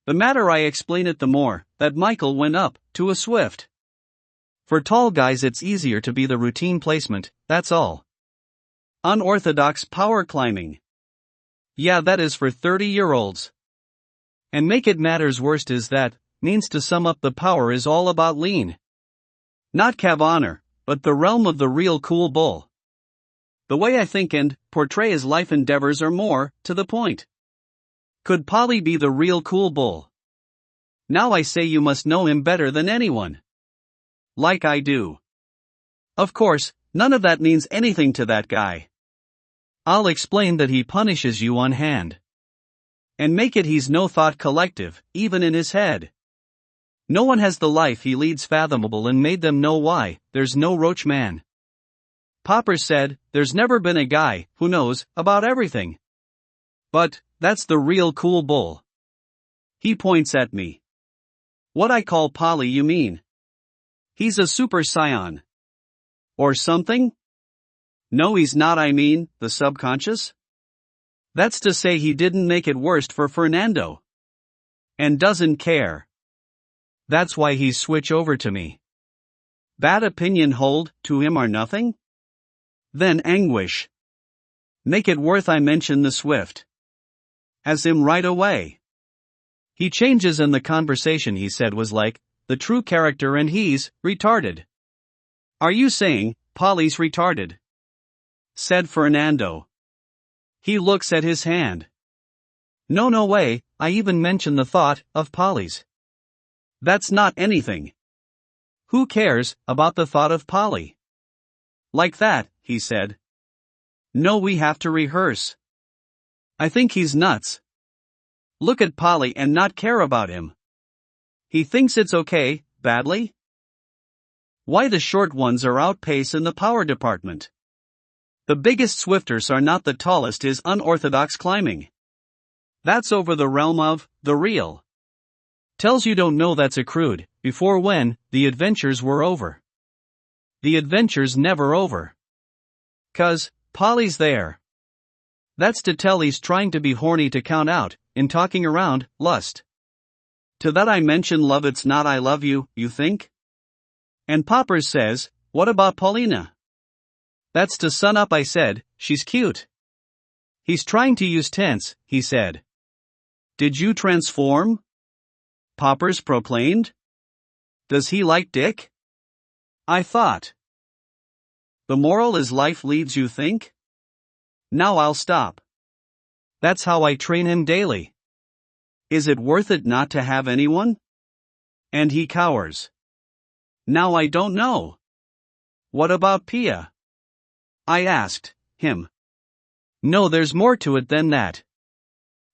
The madder I explain it, the more that Michael went up to a Swift. For tall guys, it's easier to be the routine placement, that's all. Unorthodox power climbing. Yeah, that is for 30-year-olds. And make it matters worst is that, means to sum up, the power is all about lean. Not cav honor, but the realm of the real cool bull. The way I think and portray his life endeavors are more to the point. Could Paulie be the real cool bull? Now I say you must know him better than anyone. Like I do. Of course, none of that means anything to that guy. I'll explain that he punishes you on hand. And make it he's no thought collective, even in his head. No one has the life he leads fathomable and made them know why. There's no Roach man. Poppers said, there's never been a guy who knows about everything. But, that's the real cool bull. He points at me. What I call Paulie, you mean? He's a super scion. Or something? No, he's not, I mean, the subconscious? That's to say, he didn't make it worst for Fernando. And doesn't care. That's why he's switch over to me. Bad opinion hold to him or nothing? Then anguish. Make it worth I mention the Swift. As him right away. He changes and the conversation, he said, was like the true character and he's retarded. Are you saying Paulie's retarded? Said Fernando. He looks at his hand. No way, I even mention the thought of Paulie's. That's not anything. Who cares about the thought of Paulie? Like that, he said. No, we have to rehearse. I think he's nuts. Look at Paulie and not care about him. He thinks it's okay, badly? Why, the short ones are outpace in the power department. The biggest Swifters are not the tallest is unorthodox climbing. That's over the realm of the real. Tells you don't know that's accrued, before when the adventures were over. The adventure's never over. 'Cause Paulie's there. That's to tell he's trying to be horny to count out, in talking around, lust. To that I mention love, it's not I love you, you think? And Poppers says, what about Paulina? That's to sun up, I said, she's cute. He's trying to use tense, he said. Did you transform? Poppers proclaimed. Does he like dick? I thought. The moral is life leads, you think? Now I'll stop. That's how I train him daily. Is it worth it not to have anyone? And he cowers. Now I don't know. What about Pia? I asked him. No, there's more to it than that.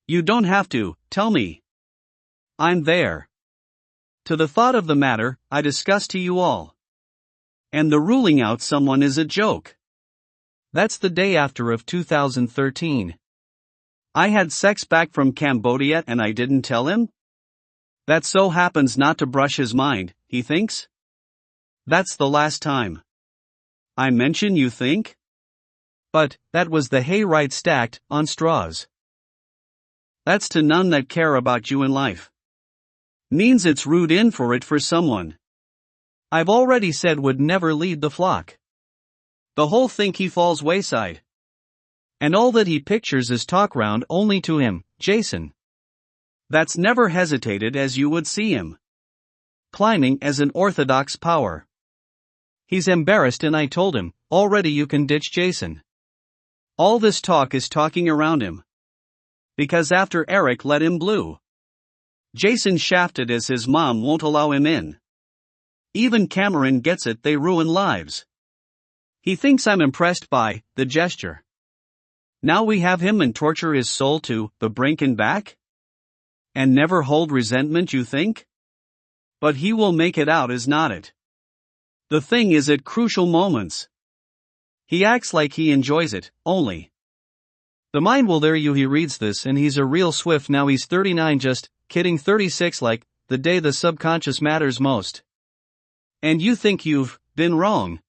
You don't have to tell me. I'm there. To the thought of the matter, I discuss to you all. And the ruling out someone is a joke. That's the day after of 2013. I had sex back from Cambodia and I didn't tell him? That so happens not to brush his mind, he thinks? That's the last time. I mention, you think? But, that was the hayride stacked on straws. That's to none that care about you in life. Means it's rude in for it for someone. I've already said would never lead the flock. The whole think he falls wayside. And all that he pictures is talk round only to him, Jason. That's never hesitated as you would see him. Climbing as an orthodox power. He's embarrassed and I told him, already you can ditch Jason. All this talk is talking around him. Because after Eric let him blue. Jason shafted as his mom won't allow him in. Even Cameron gets it, they ruin lives. He thinks I'm impressed by the gesture. Now we have him and torture his soul to the brink and back? And never hold resentment, you think? But he will make it out, is not it? The thing is at crucial moments. He acts like he enjoys it, only. The mind will there you he reads this and he's a real Swift now he's 39 just, kidding 36 like, the day the subconscious matters most. And you think you've been wrong.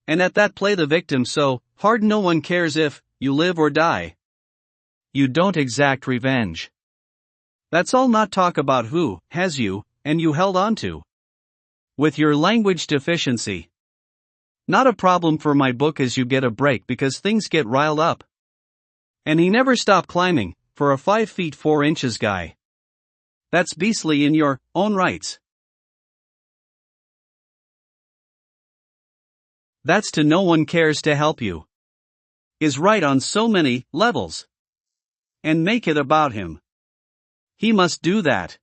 And at that play the victim so hard no one cares if you live or die. You don't exact revenge. That's all, not talk about who has you, and you held on to. With your language deficiency. Not a problem for my book as you get a break because things get riled up. And he never stopped climbing, for a 5 feet 4 inches guy. That's beastly in your own rights. That's to no one cares to help you. Is right on so many levels. And make it about him. He must do that.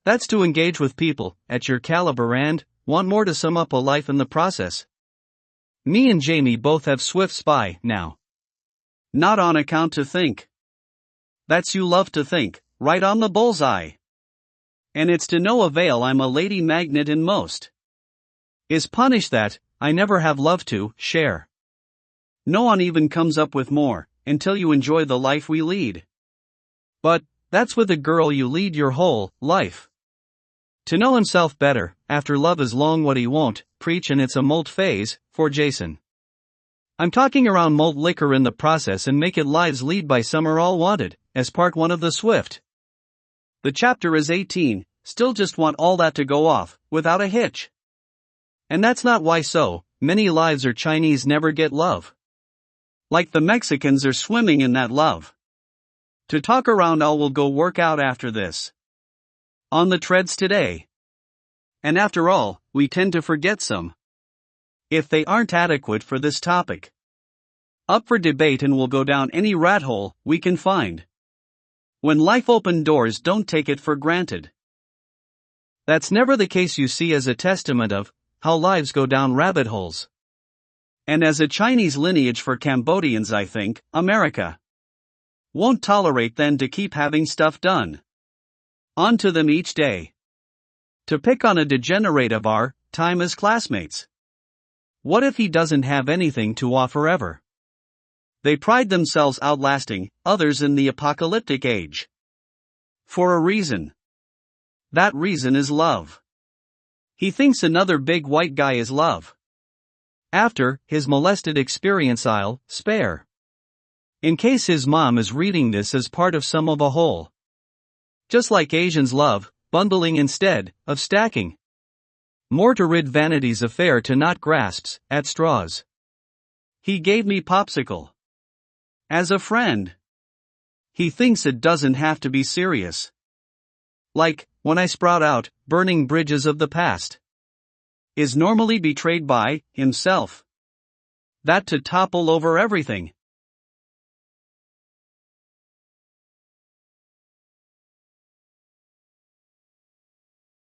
That's to engage with people at your caliber and want more to sum up a life in the process. Me and Jamie both have Swift Spy now. Not on account to think. That's you love to think, right on the bullseye. And it's to no avail, I'm a lady magnet in most. Is punish that I never have loved to share. No one even comes up with more until you enjoy the life we lead. But that's with a girl you lead your whole life. To know himself better, after love is long what he won't preach, and it's a molt phase for Jason. I'm talking around malt liquor in the process and make it lives lead by summer all wanted, as part 1 of the Swift. The chapter is 18, still just want all that to go off, without a hitch. And that's not why so many lives or Chinese never get love. Like the Mexicans are swimming in that love. To talk around all will go work out after this. On the treads today. And after all, we tend to forget some. If they aren't adequate for this topic. Up for debate, and we'll go down any rat hole we can find. When life opened doors, don't take it for granted. That's never the case, you see, as a testament of how lives go down rabbit holes. And as a Chinese lineage for Cambodians, I think America won't tolerate then to keep having stuff done onto them each day. To pick on a degenerate of our time as classmates. What if he doesn't have anything to offer ever? They pride themselves outlasting others in the apocalyptic age. For a reason. That reason is love. He thinks another big white guy is love. After his molested experience, I'll spare. In case his mom is reading this as part of some of a whole. Just like Asians love bundling instead of stacking. More to rid vanity's affair to not grasps at straws. He gave me popsicle. As a friend. He thinks it doesn't have to be serious. Like, when I sprout out, burning bridges of the past. Is normally betrayed by himself. That to topple over everything.